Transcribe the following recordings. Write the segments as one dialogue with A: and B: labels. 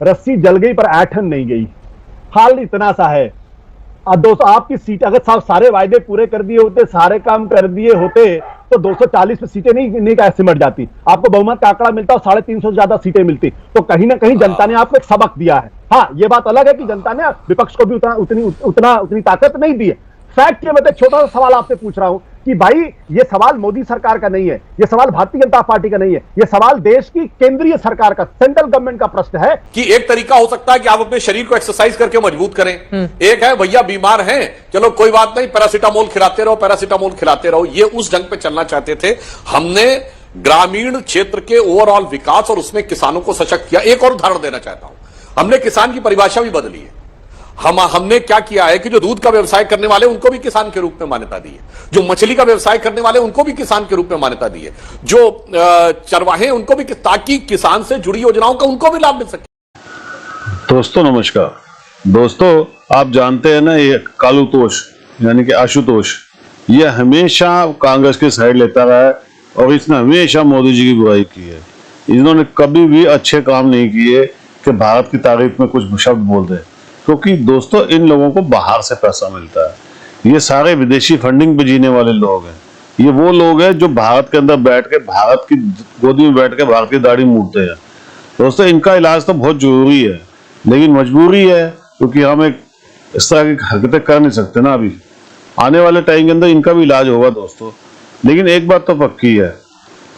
A: रस्सी जल गई पर ऐठन नहीं गई। हाल इतना सा है। दोस्तों, आपकी सीट अगर सारे वायदे पूरे कर दिए होते, सारे काम कर दिए होते, तो 240 सीटें नहीं सिमट जाती। आपको बहुमत का आंकड़ा मिलता और 350 से ज्यादा सीटें मिलती। तो कहीं ना कहीं जनता ने आपको एक सबक दिया है। हाँ, ये बात अलग है कि जनता ने विपक्ष को भी उतनी ताकत नहीं दी है। फैक्ट ये, मैं एक छोटा सा सवाल आपसे पूछ रहा हूं कि भाई, ये सवाल मोदी सरकार का नहीं है, ये सवाल भारतीय जनता पार्टी का नहीं है, ये सवाल देश की केंद्रीय सरकार का, सेंट्रल गवर्नमेंट का प्रश्न है।
B: कि एक तरीका हो सकता है कि आप अपने शरीर को एक्सरसाइज करके मजबूत करें। एक है भैया बीमार हैं, चलो कोई बात नहीं, पैरासीटामोल खिलाते रहो। ये उस ढंग पे चलना चाहते थे। हमने ग्रामीण क्षेत्र के ओवरऑल विकास और उसमें किसानों को सशक्त किया। एक और उदाहरण देना चाहता हूं, हमने किसान की परिभाषा भी बदली है। हमने क्या किया है कि जो दूध का व्यवसाय करने वाले उनको भी किसान के रूप में मान्यता दी है, जो मछली का व्यवसाय करने वाले उनको भी किसान के रूप में मान्यता दी है, जो चरवाहे उनको भी, ताकि किसान से जुड़ी योजनाओं का उनको भी लाभ मिल सके।
C: दोस्तों नमस्कार। दोस्तों, आप जानते हैं ना, ये कालूतोष यानी कि आशुतोष, ये हमेशा कांग्रेस की साइड लेता रहा है और इसने हमेशा मोदी जी की बुराई की है। इन्होंने कभी भी अच्छे काम नहीं किए कि भारत की तारीफ में कुछ शब्द बोल दे, क्योंकि दोस्तों इन लोगों को बाहर से पैसा मिलता है। ये सारे विदेशी फंडिंग पे जीने वाले लोग हैं। ये वो लोग हैं जो भारत के अंदर बैठ के, भारत की गोदी में बैठ के भारत की दाढ़ी मूड़ते हैं। दोस्तों, इनका इलाज तो बहुत जरूरी है, लेकिन मजबूरी है, क्योंकि हम एक इस तरह की हरकतें कर नहीं सकते ना। अभी आने वाले टाइम के अंदर इनका भी इलाज होगा दोस्तों। लेकिन एक बात तो पक्की है,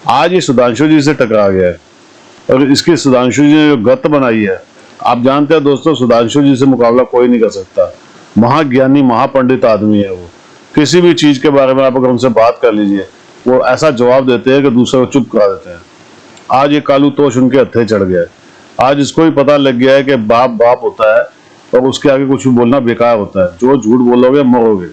C: आज ये सुधांशु जी से टकरा गया है और इसकी सुधांशु जी ने जो गत बनाई है, आप जानते हैं दोस्तों, सुधांशु जी से मुकाबला कोई नहीं कर सकता। महाज्ञानी, महापंडित आदमी है वो। किसी भी चीज के बारे में आप अगर उनसे बात कर लीजिए, वो ऐसा जवाब देते हैं कि दूसरे को चुप करा देते हैं। आज ये कालूतोष उनके हत्थे चढ़ गया है। आज इसको भी पता लग गया है कि बाप बाप होता है और उसके आगे कुछ भी बोलना बेकार होता है। जो झूठ बोलोगे मरोगे।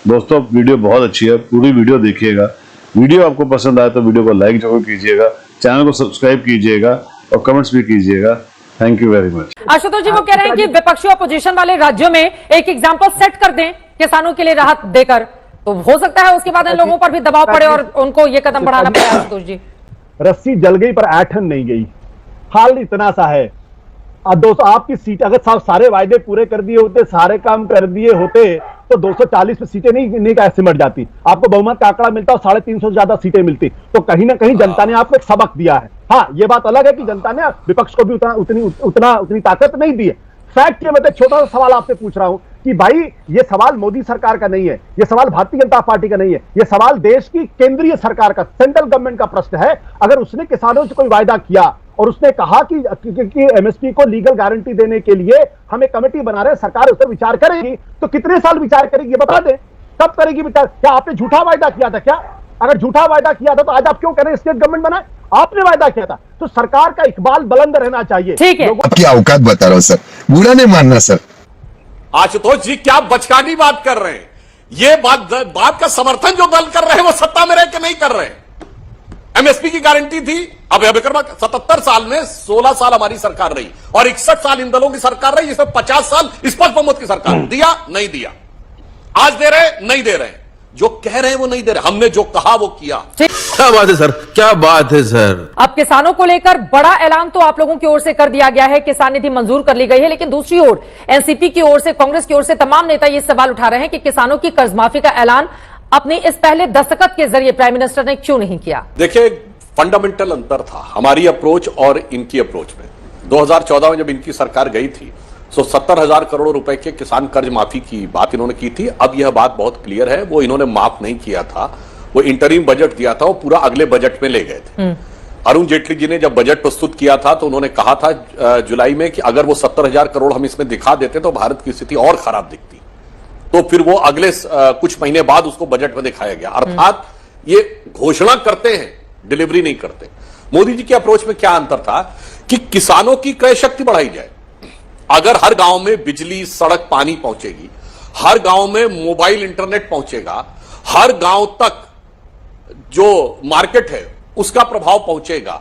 C: दोस्तों, वीडियो बहुत अच्छी है, पूरी वीडियो देखिएगा। वीडियो आपको पसंद आए तो वीडियो को लाइक जरूर कीजिएगा, चैनल को सब्सक्राइब कीजिएगा और कमेंट्स भी कीजिएगा। Thank you very much.
D: Ashutosh ji, वो कह रहे हैं कि विपक्षी अपोजिशन वाले राज्यों में एक एग्जांपल सेट कर दें किसानों के लिए राहत देकर, तो हो सकता है उसके बाद इन लोगों पर भी दबाव पड़े और उनको ये कदम बढ़ाना पड़े। आशुतोष जी,
A: रस्सी जल गई पर ऐठन नहीं गई। हाल इतना सा है। दोस्तों, आपकी सीट अगर सारे वायदे पूरे कर दिए होते, सारे काम कर दिए होते, तो 240 सीटें नहीं सिमट जाती। आपको बहुमत का आंकड़ा मिलता और 350 से ज्यादा सीटें मिलती। तो कहीं ना कहीं जनता ने आपको एक सबक दिया है। हाँ, ये बात अलग है कि जनता ने विपक्ष को भी उतनी ताकत नहीं दी है। फैक्ट ये, मैं एक छोटा सा सवाल आपसे पूछ रहा हूं कि भाई, ये सवाल मोदी सरकार का नहीं है, ये सवाल भारतीय जनता पार्टी का नहीं है, ये सवाल देश की केंद्रीय सरकार का, सेंट्रल गवर्नमेंट का प्रश्न है। अगर उसने किसानों से कोई वायदा किया और उसने कहा कि एमएसपी को लीगल गारंटी देने के लिए हम एक कमेटी बना रहे हैं, सरकार उस पर विचार करेगी, तो कितने साल विचार करेगी बता दें। कब करेगी विचार? क्या आपने झूठा वायदा किया था? क्या अगर झूठा वायदा किया था तो आज आप क्यों कह रहे हैं स्टेट गवर्नमेंट बनाए? आपने वायदा किया था। तो सरकार का इकबाल बुलंद रहना चाहिए।
D: ठीक है,
E: आपकी औकात बता रहा हूं सर, बुरा नहीं मानना सर।
B: आशुतोष जी, क्या बचकानी बात कर रहे हैं? ये बात का समर्थन जो दल कर रहे हैं वो सत्ता में रह के नहीं कर रहे हैं। एमएसपी की गारंटी थी। अब 77 साल में 16 साल हमारी सरकार रही और 61 साल इन दलों की सरकार रही, जिसमें 50 साल स्पष्ट बहुमत की सरकार। दिया नहीं दिया, आज दे रहे नहीं दे रहे, जो कह रहे हैं वो नहीं दे रहे। हमने जो कहा वो किया।
F: क्या बात है सर, क्या बात है सर।
D: अब किसानों को लेकर बड़ा ऐलान तो आप लोगों की ओर से कर दिया गया है, किसान निधि मंजूर कर ली गई है, लेकिन दूसरी ओर एनसीपी की ओर से, कांग्रेस की ओर से तमाम नेता ये सवाल उठा रहे हैं कि किसानों की कर्ज माफी का ऐलान अपने इस पहले दस्तखत के जरिए प्राइम मिनिस्टर ने क्यों नहीं किया।
B: देखिए, फंडामेंटल अंतर था हमारी अप्रोच और इनकी अप्रोच में। 2014 में जब इनकी सरकार गई थी तो 70,000 करोड़ रुपए के किसान कर्ज माफी की बात इन्होंने की थी। अब यह बात बहुत क्लियर है, वो इन्होंने माफ नहीं किया था, वो इंटरिम बजट दिया था, वो पूरा अगले बजट में ले गए थे। अरुण जेटली जी ने जब बजट प्रस्तुत किया था तो उन्होंने कहा था जुलाई में कि अगर वो 70,000 करोड़ हम इसमें दिखा देते तो भारत की स्थिति और खराब दिखती। तो फिर वो अगले कुछ महीने बाद उसको बजट में दिखाया गया। अर्थात ये घोषणा करते हैं, डिलीवरी नहीं करते। मोदी जी के अप्रोच में क्या अंतर था कि किसानों की क्रय शक्ति बढ़ाई जाए। अगर हर गांव में बिजली, सड़क, पानी पहुंचेगी, हर गांव में मोबाइल इंटरनेट पहुंचेगा, हर गांव तक जो मार्केट है उसका प्रभाव पहुंचेगा,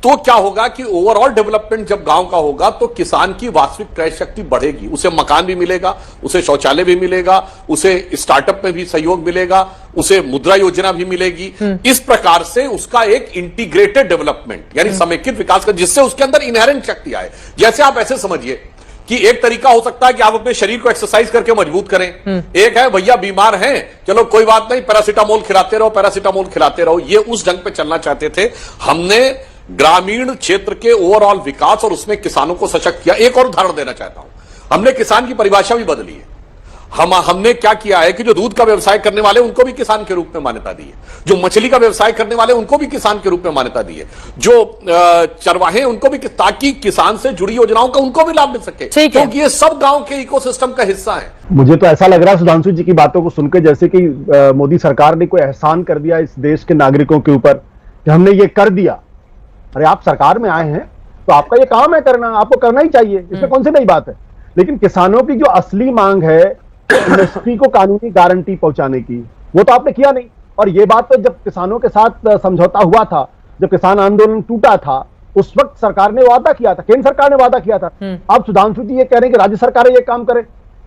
B: तो क्या होगा कि ओवरऑल डेवलपमेंट जब गांव का होगा तो किसान की वास्तविक क्रय शक्ति बढ़ेगी, उसे मकान भी मिलेगा, उसे शौचालय भी मिलेगा, उसे स्टार्टअप में भी सहयोग मिलेगा, उसे मुद्रा योजना भी मिलेगी। इस प्रकार से उसका एक इंटीग्रेटेड डेवलपमेंट यानी समेकित विकास का, जिससे उसके अंदर इनहेरेंट शक्ति आए। जैसे आप ऐसे समझिए कि एक तरीका हो सकता है कि आप अपने शरीर को एक्सरसाइज करके मजबूत करें। एक है भैया बीमार हैं, चलो कोई बात नहीं, पैरासीटामोल खिलाते रहो, पैरासीटामोल खिलाते रहो। ये उस ढंग पे चलना चाहते थे। हमने ग्रामीण क्षेत्र के ओवरऑल विकास और उसमें किसानों को सशक्त किया। एक और उदाहरण देना चाहता हूं, हमने किसान की परिभाषा भी बदली है। हमने क्या किया है कि जो दूध का व्यवसाय करने वाले उनको भी किसान के रूप में मान्यता दी है, जो मछली का व्यवसाय करने वाले उनको भी किसान के रूप में मान्यता दी है, जो चरवाहे उनको भी, ताकि किसान से जुड़ी योजनाओं का उनको भी लाभ मिल सके, क्योंकि ये सब गांव के इकोसिस्टम का हिस्सा है।
A: मुझे तो ऐसा लग रहा है सुधांशु जी की बातों को सुनकर जैसे कि मोदी सरकार ने कोई एहसान कर दिया इस देश के नागरिकों के ऊपर कि हमने ये कर दिया। अरे आप सरकार में आए हैं तो आपका ये काम है करना, आपको करना ही चाहिए, इसमें कौन सी नई बात है। लेकिन किसानों की जो असली मांग है एमएसपी को कानूनी गारंटी पहुंचाने की, वो तो आपने किया नहीं। और ये बात तो जब किसानों के साथ समझौता हुआ था, जब किसान आंदोलन टूटा था, उस वक्त सरकार ने वादा किया था, केंद्र सरकार ने वादा किया था। अब सुधांशु जी ये कह रहे हैं कि राज्य सरकार ये काम करे।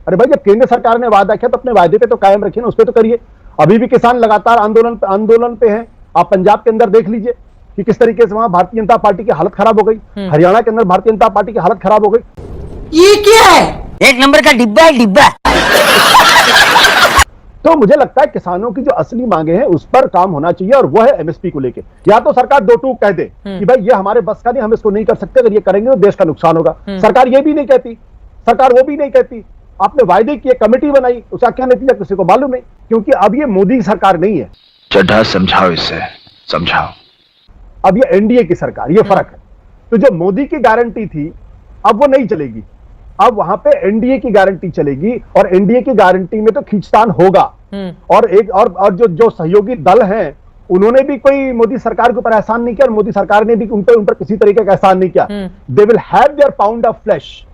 A: अरे भाई जब केंद्र सरकार ने वादा किया तो अपने वायदे पे तो कायम रखिए ना, उस पर तो करिए। अभी भी किसान लगातार आंदोलन पे हैं। आप पंजाब के अंदर देख लीजिए कि किस तरीके से वहां भारतीय जनता पार्टी की हालत खराब हो गई, हरियाणा के अंदर भारतीय जनता पार्टी की हालत खराब हो गई।
G: ये क्या है? एक नंबर का डिब्बा है, डिब्बा।
A: तो मुझे लगता है किसानों की जो असली मांगे हैं उस पर काम होना चाहिए, और वो है एमएसपी को लेके। या तो सरकार दो टूक कह दे कि भाई ये हमारे बस का नहीं, हम इसको नहीं कर सकते, अगर ये करेंगे तो देश का नुकसान होगा। सरकार ये भी नहीं कहती, सरकार वो भी नहीं कहती। आपने वायदे किए, कमेटी बनाई, उसका क्या नतीजा किसी को मालूम नहीं, क्योंकि अब ये मोदी सरकार नहीं है।
H: चड्ढा समझाओ, इससे समझाओ।
A: अब ये एनडीए की सरकार, ये फर्क है। तो जो मोदी की गारंटी थी अब वो नहीं चलेगी, अब वहां पे एनडीए की गारंटी चलेगी, और एनडीए की गारंटी में तो खींचतान होगा। और एक और जो सहयोगी दल हैं उन्होंने भी कोई मोदी सरकार के ऊपर एहसान नहीं किया, और मोदी सरकार ने भी उन पर किसी तरीके का एहसान नहीं किया। They will have their pound of flash.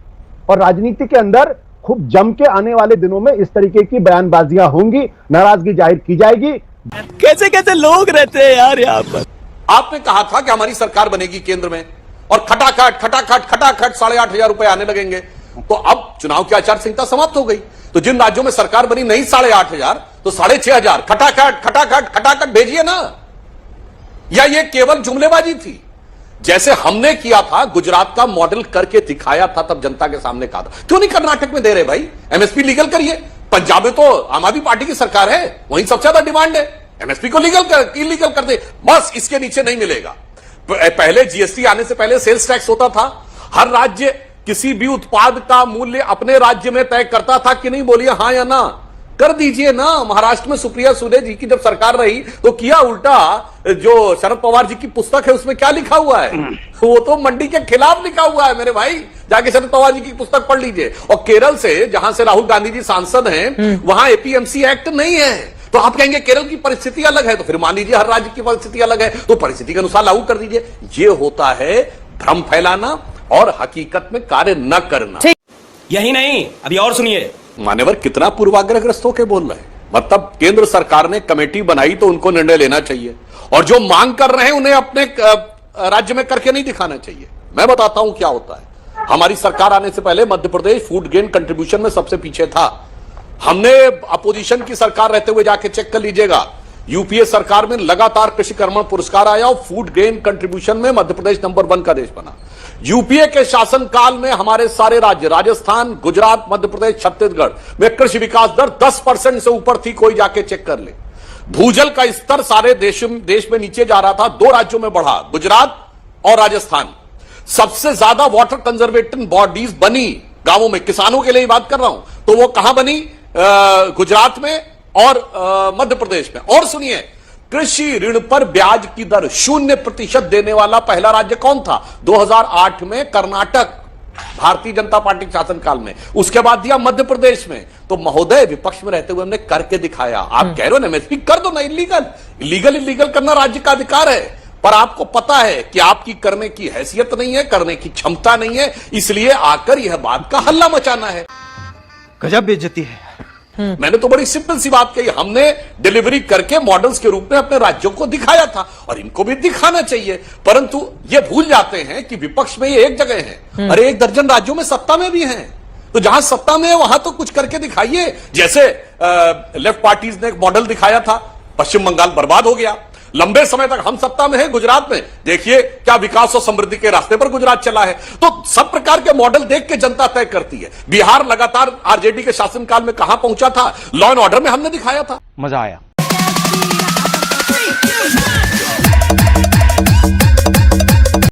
A: और राजनीति के अंदर खूब जम के आने वाले दिनों में इस तरीके की बयानबाजियां होंगी, नाराजगी जाहिर की जाएगी।
G: कैसे कैसे लोग रहते हैं यार यहाँ पर।
B: आपने कहा था कि हमारी सरकार बनेगी केंद्र में, और खटाखट 8,500 रुपए आने लगेंगे। तो अब चुनाव की आचार संहिता समाप्त हो गई, तो जिन राज्यों में सरकार बनी नहीं 8,500 तो 6,500 खटाखट भेजिए ना। या ये केवल जुमलेबाजी थी? जैसे हमने किया था, गुजरात का मॉडल करके दिखाया था, तब जनता के सामने कहा था। क्यों नहीं कर्नाटक में दे रहे भाई? एमएसपी लीगल करिए। पंजाब में तो आम आदमी पार्टी की सरकार है, वहीं सबसे ज्यादा डिमांड है। एमएसपी को इलीगल कर दे, बस इसके नीचे नहीं मिलेगा। पहले जीएसटी आने से पहले सेल्स टैक्स होता था। हर राज्य किसी भी उत्पाद का मूल्य अपने राज्य में तय करता था कि नहीं? बोलिए हाँ या ना, कर दीजिए ना। महाराष्ट्र में सुप्रिया सुले जी की जब सरकार रही तो किया उल्टा। जो शरद पवार जी की पुस्तक है उसमें क्या लिखा हुआ है? वो तो मंडी के खिलाफ लिखा हुआ है मेरे भाई, जाके शरद पवार जी की पुस्तक पढ़ लीजिए। और केरल से, जहां से राहुल गांधी जी सांसद हैं, वहां एपीएमसी एक्ट नहीं है। तो आप कहेंगे केरल की परिस्थिति अलग है, तो फिर मान लीजिए हर राज्य की परिस्थिति अलग है, तो परिस्थिति के अनुसार लागू कर दीजिए। ये होता है भ्रम फैलाना और हकीकत में कार्य न करना।
G: यही नहीं, अभी और सुनिए।
B: मान्यवर कितना पूर्वाग्रहग्रस्त होकर बोल रहे हैं। मतलब केंद्र सरकार ने कमेटी बनाई तो उनको निर्णय लेना चाहिए, और जो मांग कर रहे हैं उन्हें अपने राज्य में करके नहीं दिखाना चाहिए। मैं बताता हूं क्या होता है। हमारी सरकार आने से पहले Madhya Pradesh food grain contribution में सबसे पीछे था। हमने अपोजिशन की सरकार रहते हुए जाके चेक कर लीजिएगा, यूपीए सरकार में लगातार कृषि कर्मण पुरस्कार आया और फूड ग्रेन कंट्रीब्यूशन में मध्य प्रदेश नंबर 1 का देश बना। यूपीए के शासनकाल में हमारे सारे राज्य, राजस्थान, गुजरात, मध्य प्रदेश, छत्तीसगढ़ में कृषि विकास दर 10% से ऊपर थी। कोई जाके चेक कर ले। भूजल का स्तर सारे देश में नीचे जा रहा था। 2 राज्यों में बढ़ा, गुजरात और राजस्थान। सबसे ज्यादा वाटर कंजर्वेशन बॉडीज बनी गांवों में, किसानों के लिए बात कर रहा हूं, तो वो कहां बनी? गुजरात में और मध्य प्रदेश में। और सुनिए, कृषि ऋण पर ब्याज की दर 0% देने वाला पहला राज्य कौन था? 2008 में कर्नाटक, भारतीय जनता पार्टी के शासनकाल में। उसके बाद दिया मध्य प्रदेश में। तो महोदय, विपक्ष में रहते हुए हमने करके दिखाया। आप कह रहे हो ना एमएसपी कर दो ना, इलीगल करना राज्य का अधिकार है, पर आपको पता है कि आपकी करने की हैसियत नहीं है, करने की क्षमता नहीं है, इसलिए आकर यह बात का हल्ला मचाना है।
H: गजब बेइज्जती है,
B: मैंने तो बड़ी सिंपल सी बात कही, हमने डिलीवरी करके मॉडल्स के रूप में अपने राज्यों को दिखाया था और इनको भी दिखाना चाहिए। परंतु ये भूल जाते हैं कि विपक्ष में ये एक जगह है, अरे 1 दर्जन राज्यों में सत्ता में भी हैं, तो जहां सत्ता में है वहां तो कुछ करके दिखाइए। जैसे लेफ्ट पार्टीज ने एक मॉडल दिखाया था, पश्चिम बंगाल बर्बाद हो गया। लंबे समय तक हम सत्ता में हैं गुजरात में, देखिए क्या विकास और समृद्धि के रास्ते पर गुजरात चला है। तो सब प्रकार के मॉडल देख के जनता तय करती है। बिहार लगातार आरजेडी के शासनकाल में कहां पहुंचा था, लॉ एंड ऑर्डर में हमने दिखाया था।
H: मजा आया।